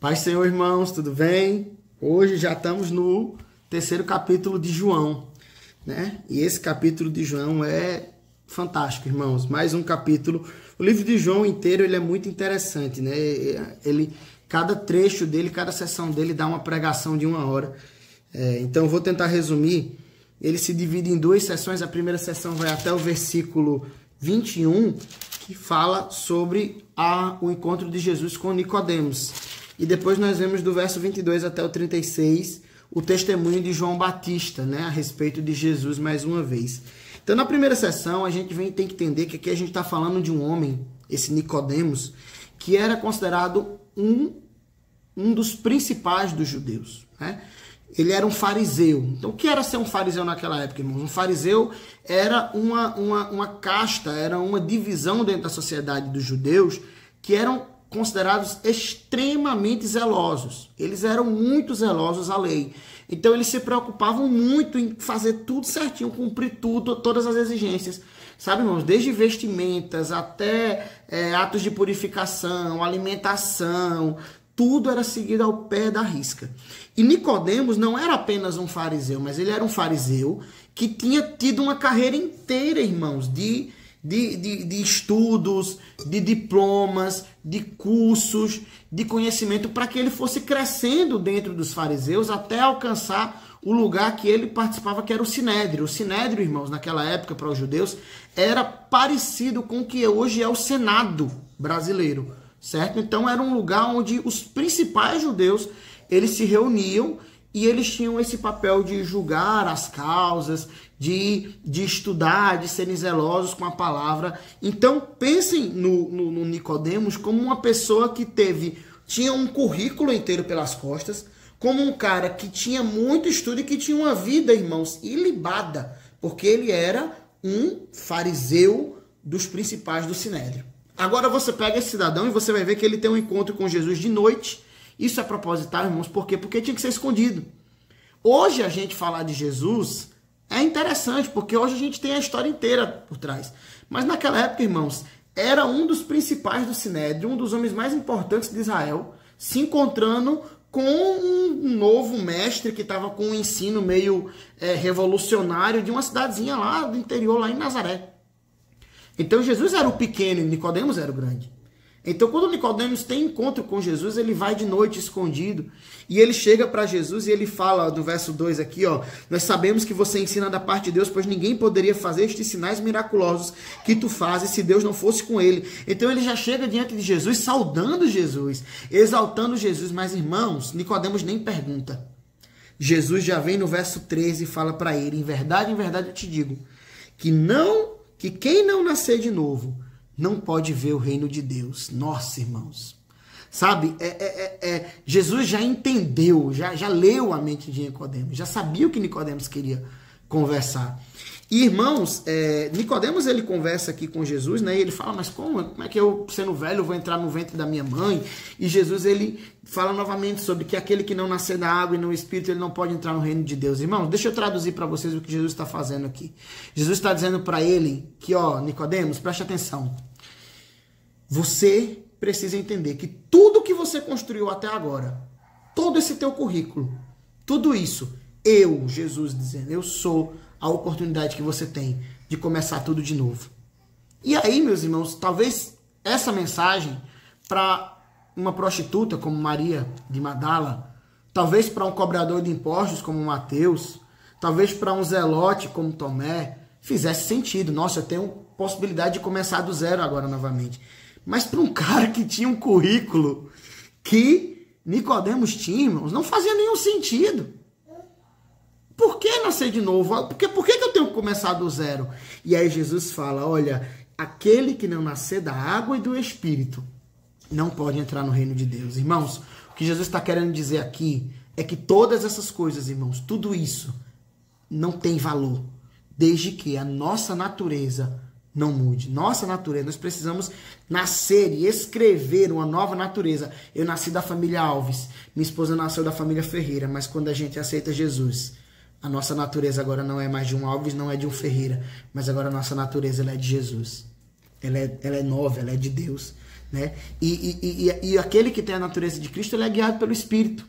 Paz, Senhor, irmãos, tudo bem? Hoje já estamos no terceiro capítulo de João, né? E esse capítulo de João é fantástico, irmãos. Mais um capítulo. O livro de João inteiro ele é muito interessante, né? Cada trecho dele, cada sessão dele dá uma pregação de 1 hora. Então eu vou tentar resumir. Ele se divide em 2 sessões. A primeira sessão vai até o versículo 21, que fala sobre o encontro de Jesus com Nicodemos. E depois nós vemos do verso 22 até o 36 o testemunho de João Batista, né, a respeito de Jesus mais uma vez. Então, na primeira sessão, a gente tem que entender que aqui a gente está falando de um homem, esse Nicodemos, que era considerado um dos principais dos judeus, né? Ele era um fariseu. Então, o que era ser um fariseu naquela época, irmãos? Um fariseu era uma casta, era uma divisão dentro da sociedade dos judeus que eram considerados extremamente zelosos. Eles eram muito zelosos à lei. Então, eles se preocupavam muito em fazer tudo certinho, cumprir tudo, todas as exigências. Sabe, irmãos? Desde vestimentas até atos de purificação, alimentação, tudo era seguido ao pé da risca. E Nicodemos não era apenas um fariseu, mas ele era um fariseu que tinha tido uma carreira inteira, irmãos, de estudos, de diplomas, de cursos, de conhecimento, para que ele fosse crescendo dentro dos fariseus até alcançar o lugar que ele participava, que era o Sinédrio. O Sinédrio, irmãos, naquela época, para os judeus, era parecido com o que hoje é o Senado brasileiro, certo? Então era um lugar onde os principais judeus eles se reuniam e eles tinham esse papel de julgar as causas, de estudar, de serem zelosos com a palavra. Então pensem no Nicodemos como uma pessoa que tinha um currículo inteiro pelas costas, como um cara que tinha muito estudo e que tinha uma vida, irmãos, ilibada, porque ele era um fariseu dos principais do Sinédrio. Agora você pega esse cidadão e você vai ver que ele tem um encontro com Jesus de noite. Isso é proposital, irmãos, por quê? Porque tinha que ser escondido. Hoje a gente falar de Jesus é interessante, porque hoje a gente tem a história inteira por trás. Mas naquela época, irmãos, era um dos principais do Sinédrio, um dos homens mais importantes de Israel, se encontrando com um novo mestre que estava com um ensino meio revolucionário de uma cidadezinha lá do interior, lá em Nazaré. Então Jesus era o pequeno e Nicodemos era o grande. Então quando Nicodemos tem encontro com Jesus, ele vai de noite escondido e ele chega para Jesus e ele fala no verso 2 aqui, ó: nós sabemos que você ensina da parte de Deus, pois ninguém poderia fazer estes sinais miraculosos que tu fazes se Deus não fosse com ele. Então ele já chega diante de Jesus, saudando Jesus, exaltando Jesus. Mas irmãos, Nicodemos nem pergunta. Jesus já vem no verso 13 e fala para ele: em verdade eu te digo, que quem não nascer de novo não pode ver o reino de Deus. Nossa, irmãos. Sabe, Jesus já entendeu, já leu a mente de Nicodemos, já sabia o que Nicodemos queria conversar. E, irmãos, Nicodemos ele conversa aqui com Jesus, né? E ele fala: mas como é que eu, sendo velho, vou entrar no ventre da minha mãe? E Jesus ele fala novamente sobre que aquele que não nascer da água e no Espírito, ele não pode entrar no reino de Deus. Irmãos, deixa eu traduzir para vocês o que Jesus está fazendo aqui. Jesus está dizendo para ele que, ó, Nicodemos, preste atenção. Você precisa entender que tudo que você construiu até agora, todo esse teu currículo, tudo isso, Jesus dizendo, eu sou a oportunidade que você tem de começar tudo de novo. E aí, meus irmãos, talvez essa mensagem para uma prostituta como Maria de Magdala, talvez para um cobrador de impostos como Mateus, talvez para um zelote como Tomé, fizesse sentido. Nossa, eu tenho possibilidade de começar do zero agora novamente. Mas para um cara que tinha um currículo que Nicodemos tinha, irmãos, não fazia nenhum sentido. Por que nascer de novo? Por que eu tenho que começar do zero? E aí Jesus fala: olha, aquele que não nascer da água e do Espírito não pode entrar no reino de Deus. Irmãos, o que Jesus está querendo dizer aqui é que todas essas coisas, irmãos, tudo isso não tem valor, desde que a nossa natureza não mude. Nossa natureza, nós precisamos nascer e escrever uma nova natureza. Eu nasci da família Alves, minha esposa nasceu da família Ferreira, mas quando a gente aceita Jesus, a nossa natureza agora não é mais de um Alves, não é de um Ferreira, mas agora a nossa natureza ela é de Jesus. Ela é nova, ela é de Deus. né? E aquele que tem a natureza de Cristo, ele é guiado pelo Espírito.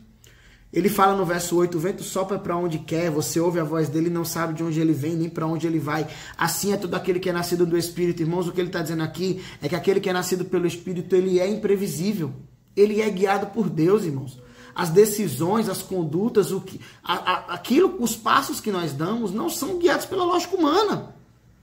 Ele fala no verso 8, o vento sopra para onde quer, você ouve a voz dele e não sabe de onde ele vem, nem para onde ele vai. Assim é todo aquele que é nascido do Espírito. Irmãos, o que ele está dizendo aqui é que aquele que é nascido pelo Espírito, ele é imprevisível. Ele é guiado por Deus, irmãos. As decisões, as condutas, os passos que nós damos não são guiados pela lógica humana.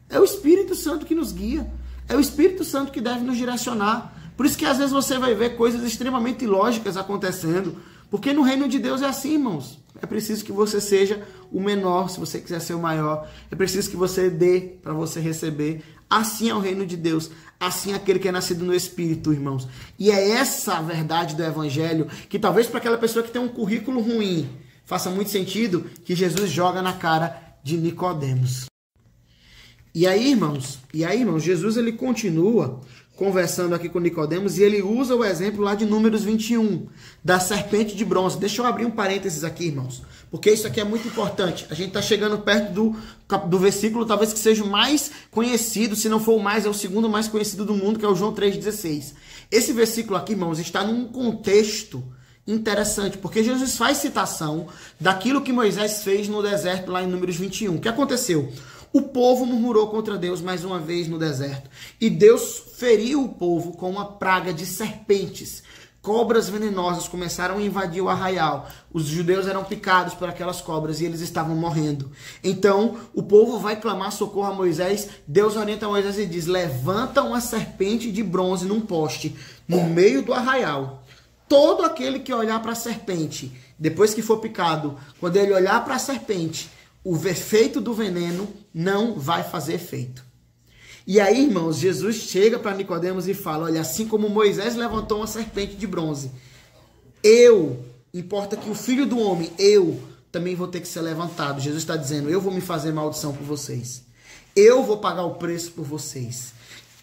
É o Espírito Santo que nos guia. É o Espírito Santo que deve nos direcionar. Por isso que às vezes você vai ver coisas extremamente ilógicas acontecendo. Porque no reino de Deus é assim, irmãos. É preciso que você seja o menor, se você quiser ser o maior. É preciso que você dê para você receber. Assim é o reino de Deus. Assim é aquele que é nascido no Espírito, irmãos. E é essa a verdade do Evangelho, que talvez para aquela pessoa que tem um currículo ruim, faça muito sentido, que Jesus joga na cara de Nicodemos. E aí, irmãos, Jesus ele continua conversando aqui com Nicodemos e ele usa o exemplo lá de Números 21, da serpente de bronze. Deixa eu abrir um parênteses aqui, irmãos, porque isso aqui é muito importante. A gente está chegando perto do versículo, talvez que seja o mais conhecido, se não for o mais, é o segundo mais conhecido do mundo, que é o João 3,16. Esse versículo aqui, irmãos, está num contexto interessante, porque Jesus faz citação daquilo que Moisés fez no deserto lá em Números 21. O que aconteceu? O povo murmurou contra Deus mais uma vez no deserto. E Deus feriu o povo com uma praga de serpentes. Cobras venenosas começaram a invadir o arraial. Os judeus eram picados por aquelas cobras e eles estavam morrendo. Então, o povo vai clamar socorro a Moisés. Deus orienta Moisés e diz: levanta uma serpente de bronze num poste, no meio do arraial. Todo aquele que olhar para a serpente, depois que for picado, quando ele olhar para a serpente, o efeito do veneno não vai fazer efeito. E aí, irmãos, Jesus chega para Nicodemos e fala: olha, assim como Moisés levantou uma serpente de bronze, importa que o Filho do Homem, eu também vou ter que ser levantado. Jesus está dizendo: eu vou me fazer maldição por vocês. Eu vou pagar o preço por vocês.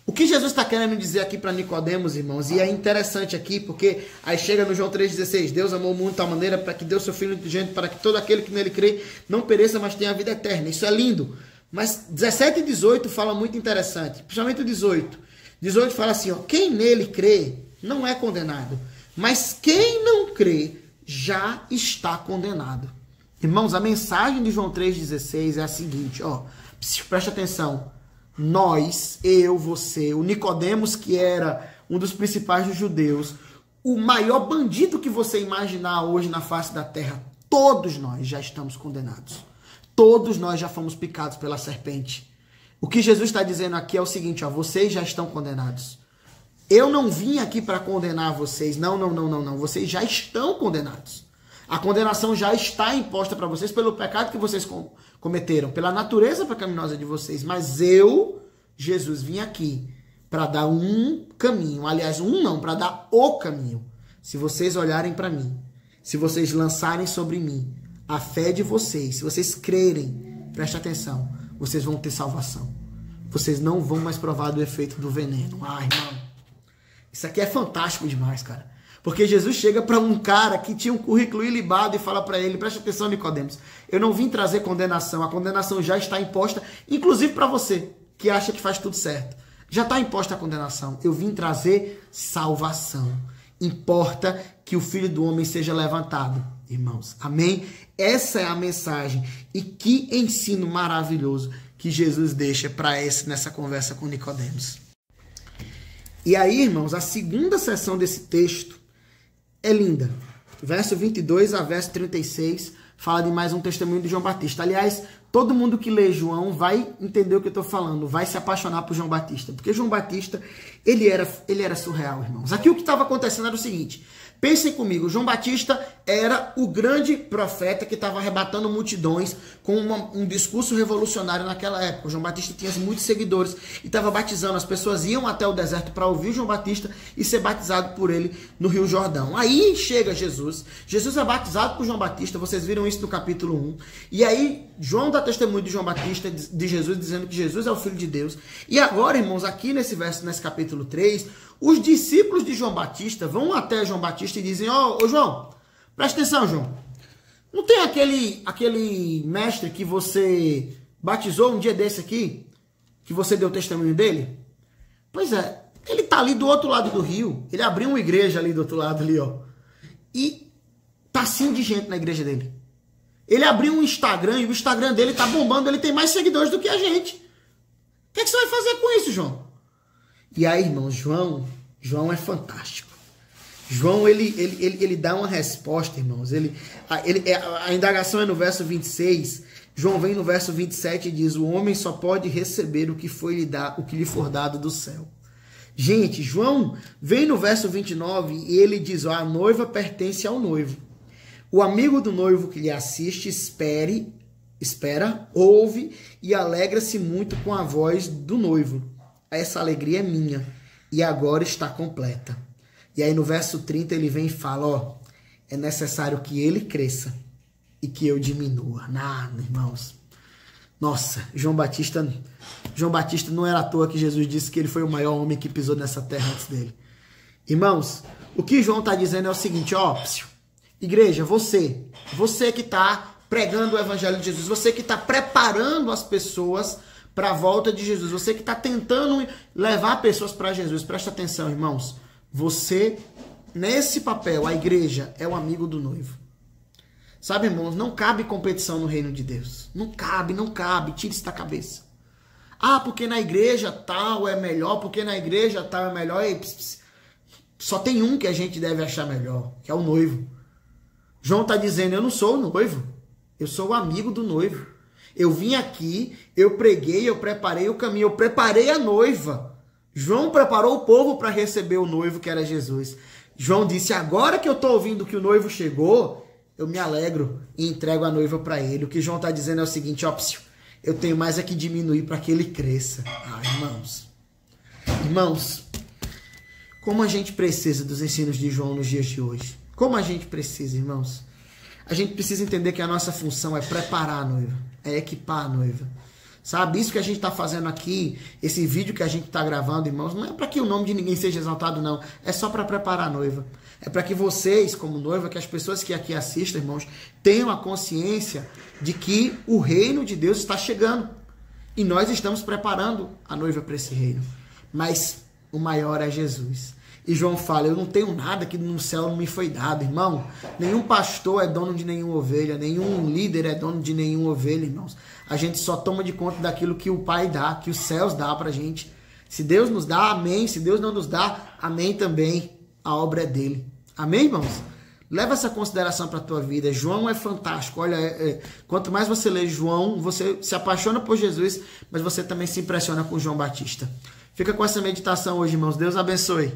O que Jesus está querendo dizer aqui para Nicodemos, irmãos, e é interessante aqui, porque aí chega no João 3,16, Deus amou o mundo de tal maneira para que deu seu Filho unigênito, para que todo aquele que nele crê não pereça, mas tenha a vida eterna. Isso é lindo. Mas 17 e 18 fala muito interessante, principalmente o 18. 18 fala assim, ó, quem nele crê não é condenado, mas quem não crê já está condenado. Irmãos, a mensagem de João 3,16 é a seguinte, ó, preste atenção. Nós, eu, você, o Nicodemos, que era um dos principais dos judeus, o maior bandido que você imaginar hoje na face da terra, todos nós já estamos condenados. Todos nós já fomos picados pela serpente. O que Jesus está dizendo aqui é o seguinte, ó, vocês já estão condenados. Eu não vim aqui para condenar vocês, não. Vocês já estão condenados. A condenação já está imposta para vocês pelo pecado que vocês cometeram, pela natureza pecaminosa de vocês. Mas eu, Jesus, vim aqui para dar um caminho. Aliás, para dar o caminho. Se vocês olharem para mim, se vocês lançarem sobre mim a fé de vocês, se vocês crerem, preste atenção, vocês vão ter salvação. Vocês não vão mais provar do efeito do veneno. Irmão, isso aqui é fantástico demais, cara. Porque Jesus chega para um cara que tinha um currículo ilibado e fala para ele, preste atenção, Nicodemos, eu não vim trazer condenação, a condenação já está imposta, inclusive para você, que acha que faz tudo certo. Já está imposta a condenação, eu vim trazer salvação. Importa que o Filho do Homem seja levantado, irmãos. Amém? Essa é a mensagem. E que ensino maravilhoso que Jesus deixa nessa conversa com Nicodemos. E aí, irmãos, a segunda seção desse texto é linda. Verso 22 a verso 36 fala de mais um testemunho de João Batista. Aliás, todo mundo que lê João vai entender o que eu estou falando, vai se apaixonar por João Batista. Porque João Batista, ele era surreal, irmãos. Aqui o que estava acontecendo era o seguinte. Pensem comigo, João Batista era o grande profeta que estava arrebatando multidões com um discurso revolucionário naquela época. O João Batista tinha muitos seguidores e estava batizando. As pessoas iam até o deserto para ouvir João Batista e ser batizado por ele no Rio Jordão. Aí chega Jesus. Jesus é batizado por João Batista. Vocês viram isso no capítulo 1. E aí João dá testemunho de João Batista, de Jesus, dizendo que Jesus é o Filho de Deus. E agora, irmãos, aqui nesse capítulo 3... os discípulos de João Batista vão até João Batista e dizem, ô João, presta atenção, João. Não tem aquele mestre que você batizou um dia desse aqui? Que você deu testemunho dele? Pois é, Ele tá ali do outro lado do rio. Ele abriu uma igreja ali do outro lado ali, ó. E tá assim de gente na igreja dele. Ele abriu um Instagram e o Instagram dele tá bombando. Ele tem mais seguidores do que a gente. O que é que você vai fazer com isso, João? E aí, irmão, João é fantástico. João, ele dá uma resposta, irmãos. A indagação é no verso 26. João vem no verso 27 e diz: o homem só pode receber o que lhe for dado do céu. Gente, João vem no verso 29 e ele diz: ó, a noiva pertence ao noivo. O amigo do noivo que lhe assiste espera, ouve e alegra-se muito com a voz do noivo. Essa alegria é minha e agora está completa. E aí no verso 30 ele vem e fala: ó, é necessário que ele cresça e que eu diminua. Nada, irmãos. Nossa, João Batista não era à toa que Jesus disse que ele foi o maior homem que pisou nessa terra antes dele. Irmãos, o que João está dizendo é o seguinte, ó, igreja, você que está pregando o evangelho de Jesus, você que está preparando as pessoas para a volta de Jesus, você que está tentando levar pessoas para Jesus, presta atenção, irmãos, você, nesse papel, a igreja é o amigo do noivo. Sabe, irmãos, não cabe competição no reino de Deus. Não cabe, tire isso da cabeça. Ah, porque na igreja tal é melhor, porque na igreja tal é melhor. Ei, só tem um que a gente deve achar melhor, que é o noivo. João está dizendo, eu não sou o noivo, eu sou o amigo do noivo. Eu vim aqui, eu preguei, eu preparei o caminho, eu preparei a noiva. João preparou o povo para receber o noivo que era Jesus. João disse, agora que eu estou ouvindo que o noivo chegou, eu me alegro e entrego a noiva para ele. O que João está dizendo é o seguinte, ó, eu tenho mais é que diminuir para que ele cresça. Ah, irmãos, como a gente precisa dos ensinos de João nos dias de hoje. Como a gente precisa, irmãos. A gente precisa entender que a nossa função é preparar a noiva, é equipar a noiva. Sabe, isso que a gente está fazendo aqui, esse vídeo que a gente está gravando, irmãos, não é para que o nome de ninguém seja exaltado, não. É só para preparar a noiva. É para que vocês, como noiva, que as pessoas que aqui assistem, irmãos, tenham a consciência de que o reino de Deus está chegando. E nós estamos preparando a noiva para esse reino. Mas o maior é Jesus. E João fala, eu não tenho nada que no céu não me foi dado, irmão. Nenhum pastor é dono de nenhuma ovelha, nenhum líder é dono de nenhuma ovelha, irmãos. A gente só toma de conta daquilo que o Pai dá, que os céus dá pra gente. Se Deus nos dá, amém. Se Deus não nos dá, amém também. A obra é dele. Amém, irmãos? Leva essa consideração para a tua vida. João é fantástico. Olha, quanto mais você lê João, você se apaixona por Jesus, mas você também se impressiona com João Batista. Fica com essa meditação hoje, irmãos. Deus abençoe.